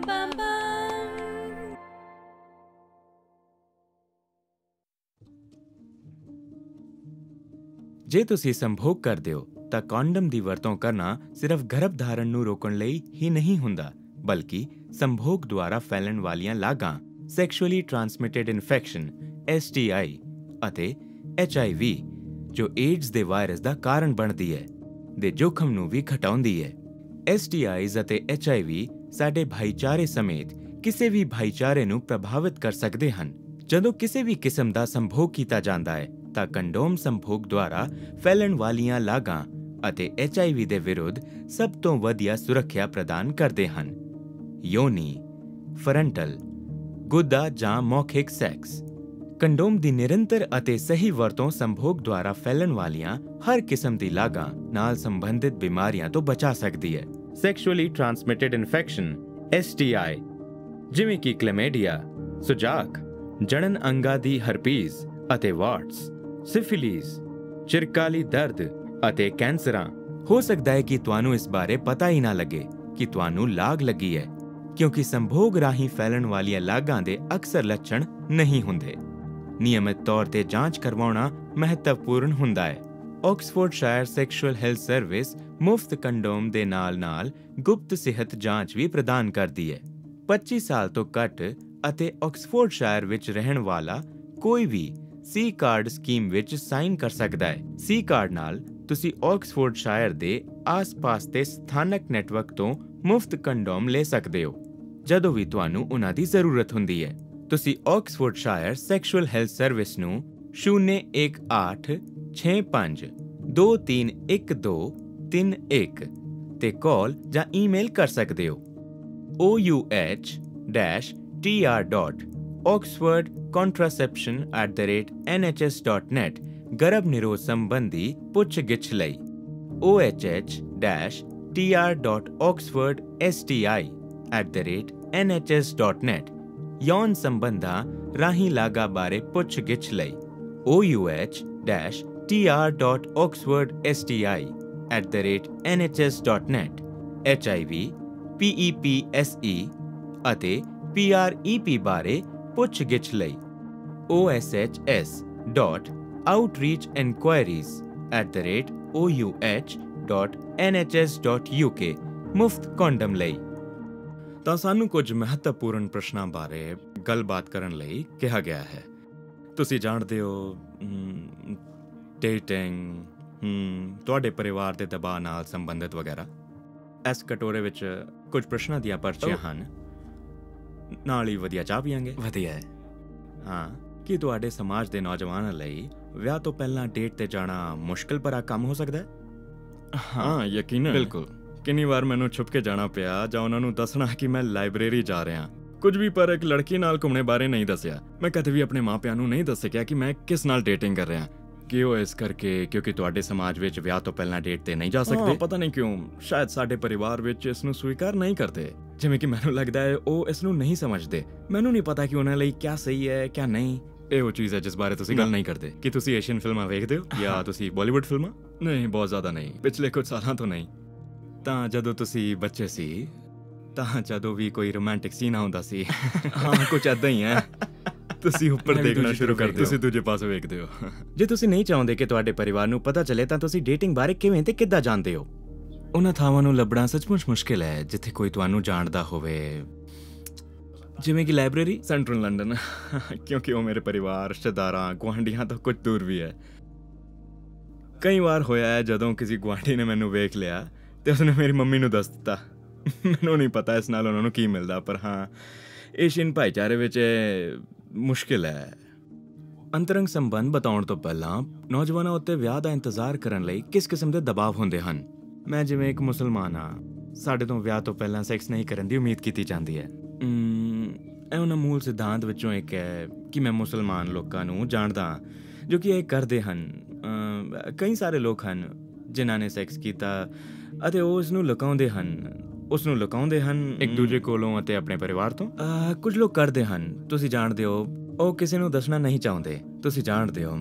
bum bum. ਜੇ ਤੁਸੀਂ ਸੰਭੋਗ ਕਰਦੇ ਹੋ ਤਾਂ ਕੰਡੋਮ ਦੀ ਵਰਤੋਂ ਕਰਨਾ ਸਿਰਫ ਗਰਭ ਧਾਰਨ ਨੂੰ ਰੋਕਣ ਲਈ ਹੀ ਨਹੀਂ ਹੁੰਦਾ, ਬਲਕਿ ਸੰਭੋਗ ਦੁਆਰਾ ਫੈਲਣ ਵਾਲੀਆਂ ਲਾਗਾਂ, ਸੈਕਸ਼ੂਅਲੀ ਟ੍ਰਾਂਸਮਿਟਡ ਇਨਫੈਕਸ਼ਨ (STI) ਅਤੇ HIV, ਜੋ ਏਡਜ਼ ਦੇ ਵਾਇਰਸ ਦਾ ਕਾਰਨ ਬਣਦੀ ਹੈ, ਦੇ ਜੋਖਮ ਨੂੰ ਵੀ ਘਟਾਉਂਦੀ ਹੈ। STIs ਅਤੇ HIV ਸਾਡੇ ਭਾਈਚਾਰੇ ਸਮੇਤ ਕਿਸੇ ਵੀ ਭਾਈਚਾਰੇ ਨੂੰ ਪ੍ਰਭਾਵਿਤ ਕਰ ਸਕਦੇ ਹਨ। ਜਦੋਂ ਕਿਸੇ ਵੀ ਕਿਸਮ ਦਾ ਸੰਭੋਗ ਕੀਤਾ ਜਾਂਦਾ ਹੈ ਤਾਂ ਕੰਡੋਮ ਸੰਭੋਗ ਦੁਆਰਾ ਫੈਲਣ ਵਾਲੀਆਂ ਲਾਗਾਂ ਅਤੇ HIV ਦੇ ਵਿਰੁੱਧ ਸਭ ਤੋਂ ਵਧੀਆ ਸੁਰੱਖਿਆ ਪ੍ਰਦਾਨ ਕਰਦੇ ਹਨ। ਯੋਨੀ, ਫਰੰਟਲ, ਗੁੱਦਾ ਜਾਂ ਮੌਖਿਕ ਸੈਕਸ। ਕੰਡੋਮ ਦੀ ਨਿਰੰਤਰ ਅਤੇ ਸਹੀ ਵਰਤੋਂ ਸੰਭੋਗ ਦੁਆਰਾ ਫੈਲਣ ਵਾਲੀਆਂ ਹਰ ਕਿਸਮ ਦੀ ਲਾਗਾਂ ਨਾਲ ਸੰਬੰਧਿਤ ਬਿਮਾਰੀਆਂ ਤੋਂ ਬਚਾ ਸਕਦੀ ਹੈ। ਸੈਕਸ਼ੂਅਲੀ ਟ੍ਰਾਂਸਮਿਟਡ ਇਨਫੈਕਸ਼ਨ (STI) ਜਿਵੇਂ ਕਿ ਕਲੈਮੀਡੀਆ, ਸੁਜਾਕ, ਜਣਨ ਅੰਗਾਂ ਦੀ ਹਰਪੀਜ਼ ਅਤੇ ਵਾਟਸ, ਸਿਫਿਲਿਸ, ਚਿਰਕਾਲੀ ਦਰਦ ਅਤੇ ਕੈਂਸਰਾਂ। ਹੋ ਸਕਦਾ ਹੈ ਕਿ ਤੁਹਾਨੂੰ ਇਸ ਬਾਰੇ ਪਤਾ ਹੀ ਨਾ ਲੱਗੇ ਕਿ ਤੁਹਾਨੂੰ ਲਾਗ ਲੱਗੀ ਹੈ, ਕਿਉਂਕਿ ਸੰਭੋਗ ਰਾਹੀਂ ਫੈਲਣ ਵਾਲੀਆਂ ਲਾਗਾਂ ਦੇ ਅਕਸਰ ਲੱਛਣ ਨਹੀਂ ਹੁੰਦੇ। ਨਿਯਮਿਤ ਤੌਰ ਤੇ ਜਾਂਚ ਕਰਵਾਉਣਾ ਮਹੱਤਵਪੂਰਨ ਹੁੰਦਾ ਹੈ। ਆਕਸਫੋਰਡਸ਼ਾਇਰ ਸੈਕਸ਼ੂਅਲ ਹੈਲਥ ਸਰਵਿਸ ਮੁਫਤ ਕੰਡੋਮ ਦੇ ਨਾਲ-ਨਾਲ ਗੁਪਤ ਸਿਹਤ ਜਾਂਚ ਵੀ ਪ੍ਰਦਾਨ ਕਰਦੀ ਹੈ। 25 ਸਾਲ ਤੋਂ ਘੱਟ ਅਤੇ ਆਕਸਫੋਰਡਸ਼ਾਇਰ ਵਿੱਚ ਰਹਿਣ ਵਾਲਾ ਕੋਈ ਵੀ ਸੀ ਕਾਰਡ ਸਕੀਮ ਵਿੱਚ ਸਾਈਨ ਕਰ ਸਕਦਾ ਹੈ। ਸੀ ਕਾਰਡ ਨਾਲ ਤੁਸੀਂ ਆਕਸਫੋਰਡਸ਼ਾਇਰ ਦੇ ਆਸ-ਪਾਸ ਦੇ ਸਥਾਨਕ ਨੈਟਵਰਕ ਤੋਂ ਮੁਫਤ ਕੰਡੋਮ ਲੈ ਸਕਦੇ ਹੋ ਜਦੋਂ ਵੀ ਤੁਹਾਨੂੰ ਉਹਨਾਂ ਦੀ ਜ਼ਰੂਰਤ ਹੁੰਦੀ ਹੈ। ਤੁਸੀਂ ਆਕਸਫੋਰਡਸ਼ਾਇਰ ਸੈਕਸ਼ੂਅਲ ਹੈਲਥ ਸਰਵਿਸ ਨੂੰ 01865231231 ਤੇ ਕਾਲ ਜਾਂ ਈਮੇਲ ਕਰ ਸਕਦੇ ਹੋ। ouh-oxfordcontraception@nhs.net ਗਰਭ ਨਿਰੋਧ ਸੰਬੰਧੀ ਪੁੱਛ-ਗਿੱਛ ਲਈ। oh-oxfordsti@nhs.net ਯੌਨ ਸੰਬੰਧਾਂ ਰਾਹੀਂ ਲਾਗਾਂ ਬਾਰੇ ਪੁੱਛ-ਗਿੱਛ ਲਈ। ouh-oxfordsti@nhs.net HIV, PEPSE ਅਤੇ PrEP ਬਾਰੇ ਪੁੱਛ-ਗਿੱਛ ਲਈ। oshs.outreachenquiries@ouh.nhs.uk ਮੁਫਤ ਕੰਡੋਮ ਲਈ। ਤਾਂ ਸਾਨੂੰ ਕੁਝ ਮਹੱਤਵਪੂਰਨ ਪ੍ਰਸ਼ਨਾਂ ਬਾਰੇ ਗੱਲਬਾਤ ਕਰਨ ਲਈ ਕਿਹਾ ਗਿਆ ਹੈ। ਤੁਸੀਂ ਜਾਣਦੇ ਹੋ, ਡੇਟਿੰਗ, ਤੁਹਾਡੇ ਪਰਿਵਾਰ ਦੇ ਦਬਾਅ ਨਾਲ ਸੰਬੰਧਿਤ ਵਗੈਰਾ। ਇਸ ਕਟੋਰੇ ਵਿੱਚ ਕੁਝ ਪ੍ਰਸ਼ਨਾਂ ਦੀਆਂ ਪਰਚੀਆਂ ਹਨ, ਨਾਲ ਹੀ ਵਧੀਆ ਚਾਹ ਪੀਆਂਗੇ। ਵਧੀਆ ਹੈ। ਹਾਂ, ਕੀ ਤੁਹਾਡੇ ਸਮਾਜ ਦੇ ਨੌਜਵਾਨਾਂ ਲਈ ਵਿਆਹ ਤੋਂ ਪਹਿਲਾਂ ਡੇਟ ਤੇ ਜਾਣਾ ਮੁਸ਼ਕਿਲ ਭਰਾ ਕੰਮ ਹੋ ਸਕਦਾ ਹੈ? ਹਾਂ, ਯਕੀਨਨ। ਬਿਲਕੁਲ। ਕਿੰਨੀ ਵਾਰ ਮੈਨੂੰ ਛੁਪ ਕੇ ਜਾਣਾ ਪਿਆ ਜਾਂ ਉਹਨਾਂ ਨੂੰ ਦੱਸਣਾ ਕਿ ਮੈਂ ਲਾਇਬ੍ਰੇਰੀ ਜਾ ਰਿਹਾ, ਕੁਝ ਵੀ, ਪਰ ਇੱਕ ਲੜਕੀ ਨਾਲ ਘੁੰਮਣੇ ਬਾਰੇ ਨਹੀਂ ਦੱਸਿਆ। ਮੈਂ ਕਦੇ ਵੀ ਆਪਣੇ ਮਾਪਿਆਂ ਨੂੰ ਨਹੀਂ ਦੱਸ ਸਕਿਆ ਕਿ ਮੈਂ ਕਿਸ ਨਾਲ ਡੇਟਿੰਗ ਕਰ ਰਿਹਾ। ਕਿਉਂ? ਇਸ ਕਰਕੇ ਕਿਉਂਕਿ ਤੁਹਾਡੇ ਸਮਾਜ ਵਿੱਚ ਵਿਆਹ ਤੋਂ ਪਹਿਲਾਂ ਡੇਟ ਤੇ ਨਹੀਂ ਜਾ ਸਕਦੇ। ਪਤਾ ਨਹੀਂ ਕਿਉਂ, ਸ਼ਾਇਦ ਸਾਡੇ ਪਰਿਵਾਰ ਵਿੱਚ ਇਸ ਨੂੰ ਸਵੀਕਾਰ ਨਹੀਂ ਕਰਦੇ। ਜਿਵੇਂ ਕਿ ਮੈਨੂੰ ਲੱਗਦਾ ਹੈ ਉਹ ਇਸ ਨੂੰ ਨਹੀਂ ਸਮਝਦੇ। ਮੈਨੂੰ ਨਹੀਂ ਪਤਾ ਕਿ ਉਹਨਾਂ ਲਈ ਕੀ ਸਹੀ ਹੈ ਕੀ ਨਹੀਂ। ਇਹ ਉਹ ਚੀਜ਼ ਹੈ ਜਿਸ ਬਾਰੇ ਤੁਸੀਂ ਗੱਲ ਨਹੀਂ ਕਰਦੇ। ਕਿ ਤੁਸੀਂ ਏਸ਼ੀਅਨ ਫਿਲਮਾਂ ਵੇਖਦੇ ਹੋ ਜਾਂ ਤੁਸੀਂ ਬਾਲੀਵੁੱਡ ਫਿਲਮਾਂ? ਨਹੀਂ, ਬਹੁਤ ਜ਼ਿਆਦਾ ਨਹੀਂ, ਪਿਛਲੇ ਕੁਝ ਸਾਲਾਂ ਤੋਂ ਨਹੀਂ। ਤਾਂ ਜਦੋਂ ਤੁਸੀਂ ਬੱਚੇ ਸੀ, ਤਾਂ ਜਦੋਂ ਵੀ ਕੋਈ ਰੋਮਾਂਟਿਕ ਸੀਨ ਆਉਂਦਾ ਸੀ, ਹਾਂ ਕੁਝ ਏਦਾਂ ਹੀ ਹੈ, ਤੁਸੀਂ ਉੱਪਰ ਦੇਖਣਾ ਸ਼ੁਰੂ ਕਰਦੇ ਹੋ, ਤੁਸੀਂ ਦੂਜੇ ਪਾਸੇ ਵੇਖਦੇ ਹੋ। ਜੇ ਤੁਸੀਂ ਨਹੀਂ ਚਾਹੁੰਦੇ ਕਿ ਤੁਹਾਡੇ ਪਰਿਵਾਰ ਨੂੰ ਪਤਾ ਚੱਲੇ ਤਾਂ ਤੁਸੀਂ ਡੇਟਿੰਗ ਬਾਰੇ ਕਿਵੇਂ ਤੇ ਕਿੱਦਾਂ ਜਾਣਦੇ ਹੋ? ਉਹਨਾਂ ਥਾਵਾਂ ਨੂੰ ਲੱਭਣਾ ਸੱਚਮੁੱਚ ਮੁਸ਼ਕਿਲ ਹੈ ਜਿੱਥੇ ਕੋਈ ਤੁਹਾਨੂੰ ਜਾਣਦਾ ਹੋਵੇ, ਜਿਵੇਂ ਕਿ ਲਾਇਬ੍ਰੇਰੀ, ਸੈਂਟਰਲ ਲੰਡਨ, ਕਿਉਂਕਿ ਉਹ ਮੇਰੇ ਪਰਿਵਾਰ, ਰਿਸ਼ਤੇਦਾਰਾਂ, ਗੁਆਂਢੀਆਂ ਤੋਂ ਕੁਝ ਦੂਰ ਵੀ ਹੈ। ਕਈ ਵਾਰ ਹੋਇਆ ਹੈ ਜਦੋਂ ਕਿਸੇ ਗੁਆਂਢੀ ਨੇ ਮੈਨੂੰ ਵੇਖ ਲਿਆ ਤੇ ਉਸਨੇ ਮੇਰੀ ਮੰਮੀ ਨੂੰ ਦੱਸ ਦਿੱਤਾ। ਮੈਨੂੰ ਨਹੀਂ ਪਤਾ ਇਸ ਨਾਲ ਉਹਨਾਂ ਨੂੰ ਕੀ ਮਿਲਦਾ, ਪਰ ਹਾਂ, ਏਸ਼ੀਅਨ ਭਾਈਚਾਰੇ ਵਿੱਚ ਮੁਸ਼ਕਿਲ ਹੈ। ਅੰਤਰੰਗ ਸੰਬੰਧ ਬਤਾਉਣ ਤੋਂ ਪਹਿਲਾਂ ਨੌਜਵਾਨਾਂ ਉੱਤੇ ਵਿਆਹ ਦਾ ਇੰਤਜ਼ਾਰ ਕਰਨ ਲਈ ਕਿਸ ਕਿਸਮ ਦੇ ਦਬਾਅ ਹੁੰਦੇ ਹਨ? ਮੈਂ ਜਿਵੇਂ ਇੱਕ ਮੁਸਲਮਾਨ ਹਾਂ, ਸਾਡੇ ਤੋਂ ਵਿਆਹ ਤੋਂ ਪਹਿਲਾਂ ਸੈਕਸ ਨਹੀਂ ਕਰਨ ਦੀ ਉਮੀਦ ਕੀਤੀ ਜਾਂਦੀ ਹੈ। ਇਹ ਉਹਨਾਂ ਮੂਲ ਸਿਧਾਂਤ ਵਿੱਚੋਂ ਇੱਕ ਹੈ ਕਿ ਮੈਂ ਮੁਸਲਮਾਨ ਲੋਕਾਂ ਨੂੰ ਜਾਣਦਾ ਜੋ ਕਿ ਇਹ ਕਰਦੇ ਹਨ। ਕਈ ਸਾਰੇ ਲੋਕ ਹਨ ਜਿਨ੍ਹਾਂ ਨੇ ਸੈਕਸ ਕੀਤਾ ਅਤੇ ਉਹ ਉਸ ਨੂੰ ਲੁਕਾਉਂਦੇ ਹਨ ਇੱਕ ਦੂਜੇ ਕੋਲੋਂ ਅਤੇ ਆਪਣੇ ਪਰਿਵਾਰ ਤੋਂ। ਕੁਝ ਲੋਕ ਕਰਦੇ ਹਨ, ਤੁਸੀਂ ਜਾਣਦੇ ਹੋ, ਉਹ ਕਿਸੇ ਨੂੰ ਦੱਸਣਾ ਨਹੀਂ ਚਾਹੁੰਦੇ। ਤੁਸੀਂ ਜਾਣਦੇ ਹੋ,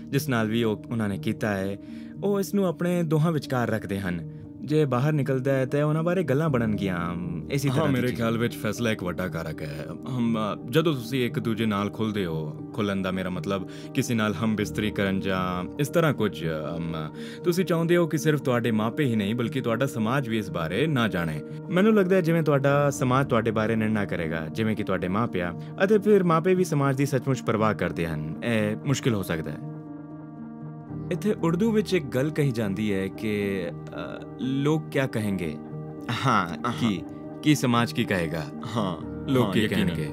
ਜਿਸ ਨਾਲ ਵੀ ਉਹਨਾਂ ਨੇ ਕੀਤਾ ਹੈ, ਉਹ ਇਸ ਨੂੰ ਆਪਣੇ ਦੋਹਾਂ ਵਿਚਕਾਰ ਰੱਖਦੇ ਹਨ। ਜੇ ਬਾਹਰ ਨਿਕਲਦਾ ਹੈ ਤਾਂ ਉਹਨਾਂ ਬਾਰੇ ਗੱਲਾਂ ਬਣਨਗੀਆਂ ਇਸੇ ਤਰ੍ਹਾਂ। ਮੇਰੇ ਖਿਆਲ ਵਿੱਚ ਫੈਸਲਾ ਇੱਕ ਵੱਡਾ ਕਾਰਕ ਹੈ। ਜਦੋਂ ਤੁਸੀਂ ਇੱਕ ਦੂਜੇ ਨਾਲ ਖੁੱਲ੍ਹਦੇ ਹੋ, ਖੁੱਲ੍ਹਣ ਦਾ ਮੇਰਾ ਮਤਲਬ ਕਿਸੇ ਨਾਲ ਹਮਬਿਸਤਰੀ ਕਰਨ ਜਾਂ ਇਸ ਤਰ੍ਹਾਂ ਕੁਝ, ਤੁਸੀਂ ਚਾਹੁੰਦੇ ਹੋ ਕਿ ਸਿਰਫ ਤੁਹਾਡੇ ਮਾਪੇ ਹੀ ਨਹੀਂ ਬਲਕਿ ਤੁਹਾਡਾ ਸਮਾਜ ਵੀ ਇਸ ਬਾਰੇ ਨਾ ਜਾਣੇ। ਮੈਨੂੰ ਲੱਗਦਾ ਹੈ ਜਿਵੇਂ ਤੁਹਾਡਾ ਸਮਾਜ ਤੁਹਾਡੇ ਬਾਰੇ ਨਿਰਣਾ ਕਰੇਗਾ, ਜਿਵੇਂ ਕਿ ਤੁਹਾਡੇ ਮਾਪਿਆਂ, ਅਤੇ ਫਿਰ ਮਾਪੇ ਵੀ ਸਮਾਜ ਦੀ ਸੱਚਮੁੱਚ ਪਰਵਾਹ ਕਰਦੇ ਹਨ। ਇਹ ਮੁਸ਼ਕਿਲ ਹੋ ਸਕਦਾ ਹੈ। ਇੱਥੇ ਉਰਦੂ ਵਿੱਚ ਇੱਕ ਗੱਲ ਕਹੀ ਜਾਂਦੀ ਹੈ ਕਿ ਲੋਕ ਕੀ ਕਹਿਣਗੇ। ਹਾਂ, ਕੀ ਸਮਾਜ ਕੀ ਕਹੇਗਾ। ਹਾਂ, ਲੋਕ ਕੀ ਕਹਿਣਗੇ।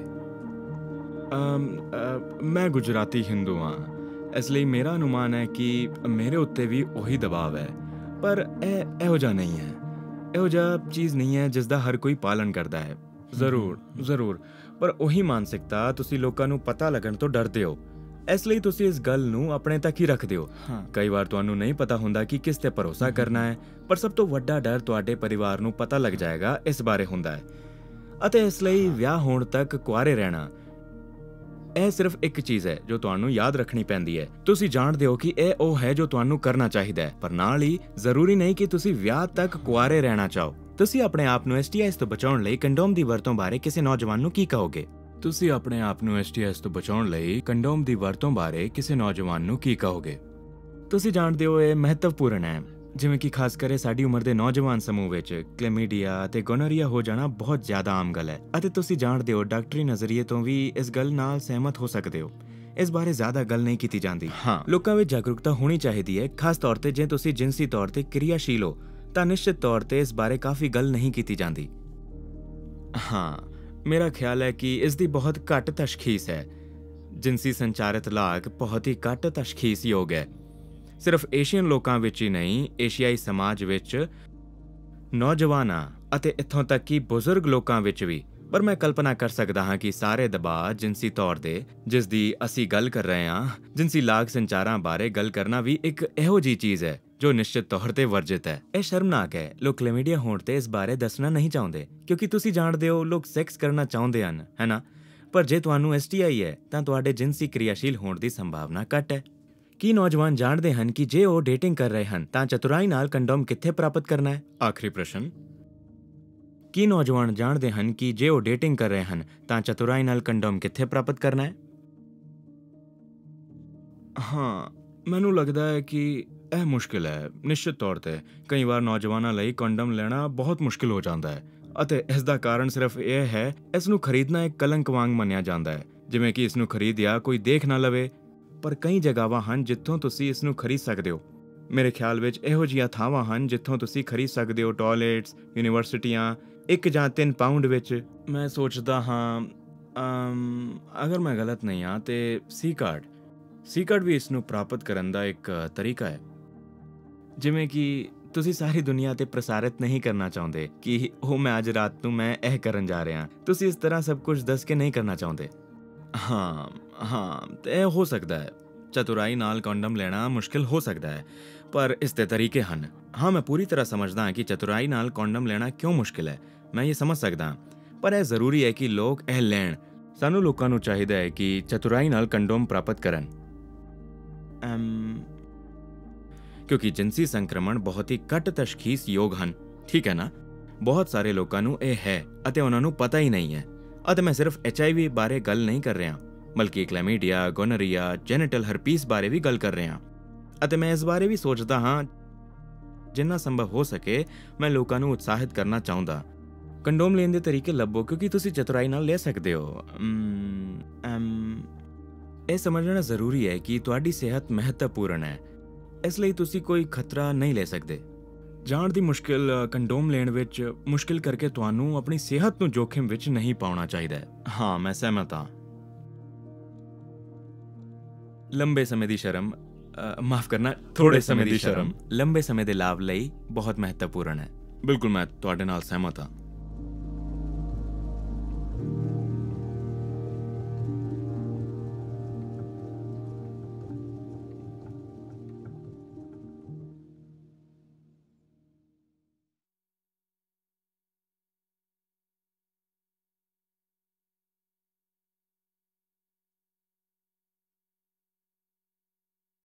ਮੈਂ ਗੁਜਰਾਤੀ ਹਿੰਦੂ ਹਾਂ, ਇਸ ਲਈ ਮੇਰਾ ਅਨੁਮਾਨ ਹੈ ਕਿ ਮੇਰੇ ਉੱਤੇ ਵੀ ਉਹੀ ਦਬਾਅ ਹੈ, ਪਰ ਇਹ ਇਹੋ ਜਿਹਾ ਨਹੀਂ ਹੈ। ਇਹੋ ਜਿਹਾ ਚੀਜ਼ ਨਹੀਂ ਹੈ ਜਿਸ ਦਾ ਹਰ ਕੋਈ ਪਾਲਣ ਕਰਦਾ ਹੈ। ਜ਼ਰੂਰ, ਪਰ ਉਹੀ ਮਾਨਸਿਕਤਾ ਤੁਸੀਂ ਲੋਕਾਂ ਨੂੰ ਪਤਾ ਲੱਗਣ ਤੋਂ ਡਰਦੇ ਹੋ, ਇਸ ਲਈ ਤੁਸੀਂ ਇਸ ਗੱਲ ਨੂੰ ਆਪਣੇ ਤੱਕ ਹੀ ਰੱਖਦੇ ਹੋ। ਕਈ ਵਾਰ ਤੁਹਾਨੂੰ ਨਹੀਂ ਪਤਾ ਹੁੰਦਾ ਕਿ ਕਿਸ ਤੇ ਭਰੋਸਾ ਕਰਨਾ ਹੈ, ਪਰ ਸਭ ਤੋਂ ਵੱਡਾ ਡਰ ਤੁਹਾਡੇ ਪਰਿਵਾਰ ਨੂੰ ਪਤਾ ਲੱਗ ਜਾਏਗਾ ਇਸ ਬਾਰੇ ਹੁੰਦਾ ਹੈ, ਅਤੇ ਇਸ ਲਈ ਵਿਆਹ ਹੋਣ ਤੱਕ ਕੁਆਰੇ ਰਹਿਣਾ ਇਹ ਸਿਰਫ ਇੱਕ ਚੀਜ਼ ਹੈ ਜੋ ਤੁਹਾਨੂੰ ਯਾਦ ਰੱਖਣੀ ਪੈਂਦੀ ਹੈ। ਤੁਸੀਂ ਜਾਣਦੇ ਹੋ ਕਿ ਇਹ ਉਹ ਹੈ ਜੋ ਤੁਹਾਨੂੰ ਕਰਨਾ ਚਾਹੀਦਾ ਹੈ, ਪਰ ਨਾਲ ਹੀ ਜ਼ਰੂਰੀ ਨਹੀਂ ਕਿ ਤੁਸੀਂ ਵਿਆਹ ਤੱਕ ਕੁਆਰੇ ਰਹਿਣਾ ਚਾਹੋ। ਤੁਸੀਂ ਆਪਣੇ ਆਪ ਨੂੰ STIs ਤੋਂ ਬਚਾਉਣ ਲਈ ਕੰਡੋਮ ਦੀ ਵਰਤੋਂ ਬਾਰੇ ਕਿਸੇ ਨੌਜਵਾਨ ਨੂੰ ਕੀ ਕਹੋਗੇ? ਤੁਸੀਂ ਆਪਣੇ ਆਪ ਨੂੰ STIs ਤੋਂ ਬਚਾਉਣ ਲਈ ਕੰਡੋਮ ਦੀ ਵਰਤੋਂ ਬਾਰੇ ਕਿਸੇ ਨੌਜਵਾਨ ਨੂੰ ਕੀ ਕਹੋਗੇ? ਤੁਸੀਂ ਜਾਣਦੇ ਹੋ ਇਹ ਮਹੱਤਵਪੂਰਨ ਹੈ, ਜਿਵੇਂ ਕਿ ਖਾਸ ਕਰਕੇ ਸਾਡੀ ਉਮਰ ਦੇ ਨੌਜਵਾਨ ਸਮੂਹ ਵਿੱਚ ਕਲੇਮੀਡੀਆ ਅਤੇ ਗੋਨੋਰੀਆ ਹੋ ਜਾਣਾ ਬਹੁਤ ਜ਼ਿਆਦਾ ਆਮ ਗੱਲ ਹੈ, ਅਤੇ ਤੁਸੀਂ ਜਾਣਦੇ ਹੋ ਡਾਕਟਰੀ ਨਜ਼ਰੀਏ ਤੋਂ ਵੀ ਇਸ ਗੱਲ ਨਾਲ ਸਹਿਮਤ ਹੋ ਸਕਦੇ ਹੋ। ਇਸ ਬਾਰੇ ਜ਼ਿਆਦਾ ਗੱਲ ਨਹੀਂ ਕੀਤੀ ਜਾਂਦੀ। ਲੋਕਾਂ ਵਿੱਚ ਜਾਗਰੂਕਤਾ ਹੋਣੀ ਚਾਹੀਦੀ ਹੈ, ਖਾਸ ਤੌਰ ਤੇ ਜੇ ਤੁਸੀਂ ਜਿਨਸੀ ਤੌਰ ਤੇ ਕਿਰਿਆਸ਼ੀਲ ਹੋ ਤਾਂ ਨਿਸ਼ਚਿਤ ਤੌਰ ਤੇ ਇਸ ਬਾਰੇ ਕਾਫੀ ਗੱਲ ਨਹੀਂ ਕੀਤੀ ਜਾਂਦੀ। ਮੇਰਾ ਖਿਆਲ ਹੈ ਕਿ ਇਸ ਦੀ ਬਹੁਤ ਘੱਟ ਤਸ਼ਖੀਸ ਹੈ। ਜਿਨਸੀ ਸੰਚਾਰਿਤ ਲਾਗ ਬਹੁਤ ਹੀ ਘੱਟ ਤਸ਼ਖੀਸਯੋਗ ਹੈ, ਸਿਰਫ ਏਸ਼ੀਅਨ ਲੋਕਾਂ ਵਿੱਚ ਹੀ ਨਹੀਂ, ਏਸ਼ੀਆਈ ਸਮਾਜ ਵਿੱਚ ਨੌਜਵਾਨਾਂ ਅਤੇ ਇੱਥੋਂ ਤੱਕ ਕਿ ਬਜ਼ੁਰਗ ਲੋਕਾਂ ਵਿੱਚ ਵੀ। ਪਰ ਮੈਂ ਕਲਪਨਾ ਕਰ ਸਕਦਾ ਹਾਂ ਕਿ ਸਾਰੇ ਦਬਾਅ ਜਿਨਸੀ ਤੌਰ ਤੇ ਜਿਸ ਦੀ ਅਸੀਂ ਗੱਲ ਕਰ ਰਹੇ ਹਾਂ, ਜਿਨਸੀ ਲਾਗ ਸੰਚਾਰਾਂ ਬਾਰੇ ਗੱਲ ਕਰਨਾ ਵੀ ਇੱਕ ਇਹੋ ਜਿਹੀ ਚੀਜ਼ ਹੈ ਜੋ ਨਿਸ਼ਚਿਤ ਤੌਰ ਤੇ ਵਰਜਿਤ ਹੈ। ਇਹ ਸ਼ਰਮਨਾਕ ਹੈ। ਲੋਕ ਕਲੇਮੀਡੀਆ ਹੋਣ ਤੇ ਇਸ ਬਾਰੇ ਦੱਸਣਾ ਨਹੀਂ ਚਾਹੁੰਦੇ, ਕਿਉਂਕਿ ਤੁਸੀਂ ਜਾਣਦੇ ਹੋ ਲੋਕ ਸੈਕਸ ਕਰਨਾ ਚਾਹੁੰਦੇ ਹਨ, ਹੈ ਨਾ? ਪਰ ਜੇ ਤੁਹਾਨੂੰ STI ਹੈ ਤਾਂ ਤੁਹਾਡੇ ਜਿਨਸੀ ਕਿਰਿਆਸ਼ੀਲ ਹੋਣ ਦੀ ਸੰਭਾਵਨਾ ਘੱਟ ਹੈ। ਕੀ ਨੌਜਵਾਨ ਜਾਣਦੇ ਹਨ ਕਿ ਜੇ ਉਹ ਡੇਟਿੰਗ ਕਰ ਰਹੇ ਹਨ ਤਾਂ ਚਤੁਰਾਈ ਨਾਲ ਕੰਡੋਮ ਕਿੱਥੇ ਪ੍ਰਾਪਤ ਕਰਨਾ ਹੈ? ਆਖਰੀ ਪ੍ਰਸ਼ਨ। ਕੀ ਨੌਜਵਾਨ ਜਾਣਦੇ ਹਨ ਕਿ ਜੇ ਉਹ ਡੇਟਿੰਗ ਕਰ ਰਹੇ ਹਨ ਤਾਂ ਚਤੁਰਾਈ ਨਾਲ ਕੰਡੋਮ ਕਿੱਥੇ ਪ੍ਰਾਪਤ ਕਰਨਾ ਹੈ? ਮੈਨੂੰ ਲੱਗਦਾ ਹੈ ਕਿ ਇਹ ਮੁਸ਼ਕਿਲ ਹੈ। ਨਿਸ਼ਚਿਤ ਤੌਰ ਤੇ ਕਈ ਵਾਰ ਨੌਜਵਾਨਾਂ ਲਈ ਕੰਡੋਮ ਲੈਣਾ ਬਹੁਤ ਮੁਸ਼ਕਿਲ ਹੋ ਜਾਂਦਾ ਹੈ, ਅਤੇ ਇਸ ਦਾ ਕਾਰਨ ਸਿਰਫ ਇਹ ਹੈ ਇਸ ਨੂੰ ਖਰੀਦਣਾ ਇੱਕ ਕਲੰਕ ਵਾਂਗ ਮੰਨਿਆ ਜਾਂਦਾ ਹੈ, ਜਿਵੇਂ ਕਿ ਇਸ ਨੂੰ ਖਰੀਦਿਆ ਕੋਈ ਦੇਖ ਨਾ ਲਵੇ। ਪਰ ਕਈ ਜਗ੍ਹਾਵਾਂ ਹਨ ਜਿੱਥੋਂ ਤੁਸੀਂ ਇਸ ਨੂੰ ਖਰੀਦ ਸਕਦੇ ਹੋ। ਮੇਰੇ ਖਿਆਲ ਵਿੱਚ ਇਹੋ ਜਿਹੀਆਂ ਥਾਵਾਂ ਹਨ ਜਿੱਥੋਂ ਤੁਸੀਂ ਖਰੀਦ ਸਕਦੇ ਹੋ। ਟਾਇਲਟਸ, ਯੂਨੀਵਰਸਿਟੀਆਂ, 1 ਜਾਂ 3 ਪਾਉਂਡ ਵਿੱਚ। ਮੈਂ ਸੋਚਦਾ ਹਾਂ ਅਗਰ ਮੈਂ ਗਲਤ ਨਹੀਂ ਹਾਂ ਤੇ ਸੀ ਕਾਰਡ ਵੀ ਇਸ ਨੂੰ ਪ੍ਰਾਪਤ ਕਰਨ ਦਾ ਇੱਕ ਤਰੀਕਾ ਹੈ। ਜਿਵੇਂ ਕਿ ਤੁਸੀਂ ਸਾਰੀ ਦੁਨੀਆ ਤੇ ਪ੍ਰਸਾਰਿਤ ਨਹੀਂ ਕਰਨਾ ਚਾਹੁੰਦੇ ਕਿ ਮੈਂ ਅੱਜ ਰਾਤ ਨੂੰ ਮੈਂ ਇਹ ਕਰਨ ਜਾ ਰਿਹਾ। ਤੁਸੀਂ ਇਸ ਤਰ੍ਹਾਂ ਸਭ ਕੁਝ ਦੱਸ ਕੇ ਨਹੀਂ ਕਰਨਾ ਚਾਹੁੰਦੇ। ਤੇ ਇਹ ਹੋ ਸਕਦਾ ਹੈ। ਚਤੁਰਾਈ ਨਾਲ ਕੰਡੋਮ ਲੈਣਾ ਮੁਸ਼ਕਿਲ ਹੋ ਸਕਦਾ ਹੈ, ਪਰ ਇਸ ਦੇ ਤਰੀਕੇ ਹਨ। ਮੈਂ ਪੂਰੀ ਤਰ੍ਹਾਂ ਸਮਝਦਾ ਹਾਂ ਕਿ ਚਤੁਰਾਈ ਨਾਲ ਕੰਡੋਮ ਲੈਣਾ ਕਿਉਂ ਮੁਸ਼ਕਿਲ ਹੈ। ਮੈਂ ਇਹ ਸਮਝ ਸਕਦਾ, ਪਰ ਇਹ ਜ਼ਰੂਰੀ ਹੈ ਕਿ ਲੋਕ ਇਹ ਲੈਣ। ਸਾਨੂੰ ਲੋਕਾਂ ਨੂੰ ਚਾਹੀਦਾ ਹੈ ਕਿ ਚਤੁਰਾਈ ਨਾਲ ਕੰਡੋਮ ਪ੍ਰਾਪਤ ਕਰਨ, ਕਿਉਂਕਿ ਜਿਨਸੀ ਸੰਕਰਮਣ ਬਹੁਤ ਹੀ ਘੱਟ ਤਸ਼ਖੀਸਯੋਗ ਹਨ। ਠੀਕ ਹੈ ਨਾ? ਬਹੁਤ ਸਾਰੇ ਲੋਕਾਂ ਨੂੰ ਇਹ ਹੈ ਅਤੇ ਉਹਨਾਂ ਨੂੰ ਪਤਾ ਹੀ ਨਹੀਂ ਹੈ। ਅਤੇ ਮੈਂ ਸਿਰਫ HIV ਬਾਰੇ ਗੱਲ ਨਹੀਂ ਕਰ ਰਿਹਾ, ਬਲਕਿ ਕਲੈਮੀਡੀਆ, ਗੋਨੋਰੀਆ, ਜੈਨਿਟਲ ਹਰਪੀਸ ਬਾਰੇ ਵੀ ਗੱਲ ਕਰ ਰਿਹਾ। ਅਤੇ ਮੈਂ ਇਸ ਬਾਰੇ ਵੀ ਸੋਚਦਾ ਹਾਂ ਜਿੰਨਾ ਸੰਭਵ ਹੋ ਸਕੇ ਮੈਂ ਲੋਕਾਂ ਨੂੰ ਉਤਸ਼ਾਹਿਤ ਕਰਨਾ ਚਾਹੁੰਦਾ। ਕੰਡੋਮ ਲੈਣ ਦੇ ਤਰੀਕੇ ਲੱਭੋ, ਕਿਉਂਕਿ ਤੁਸੀਂ ਚਤੁਰਾਈ ਨਾਲ ਲੈ ਸਕਦੇ ਹੋ। ਇਹ ਸਮਝਣਾ ਜ਼ਰੂਰੀ ਹੈ ਕਿ ਤੁਹਾਡੀ ਸਿਹਤ ਮਹੱਤਵਪੂਰਨ ਹੈ, ਇਸ ਲਈ ਤੁਸੀਂ ਕੋਈ ਖਤਰਾ ਨਹੀਂ ਲੈ ਸਕਦੇ। ਜਾਣ ਦੀ ਮੁਸ਼ਕਿਲ ਕੰਡੋਮ ਲੈਣ ਵਿੱਚ ਮੁਸ਼ਕਿਲ ਕਰਕੇ ਤੁਹਾਨੂੰ ਆਪਣੀ ਸਿਹਤ ਨੂੰ ਜੋਖਿਮ ਵਿੱਚ ਨਹੀਂ ਪਾਉਣਾ ਚਾਹੀਦਾ। ਮੈਂ ਸਹਿਮਤ ਹਾਂ। ਲੰਬੇ ਸਮੇਂ ਦੀ ਸ਼ਰਮ, ਮਾਫ ਕਰਨਾ, ਥੋੜੇ ਸਮੇਂ ਦੀ ਸ਼ਰਮ ਲੰਬੇ ਸਮੇਂ ਦੇ ਲਾਭ ਲਈ ਬਹੁਤ ਮਹੱਤਵਪੂਰਨ ਹੈ। ਬਿਲਕੁਲ, ਮੈਂ ਤੁਹਾਡੇ ਨਾਲ ਸਹਿਮਤ ਹਾਂ।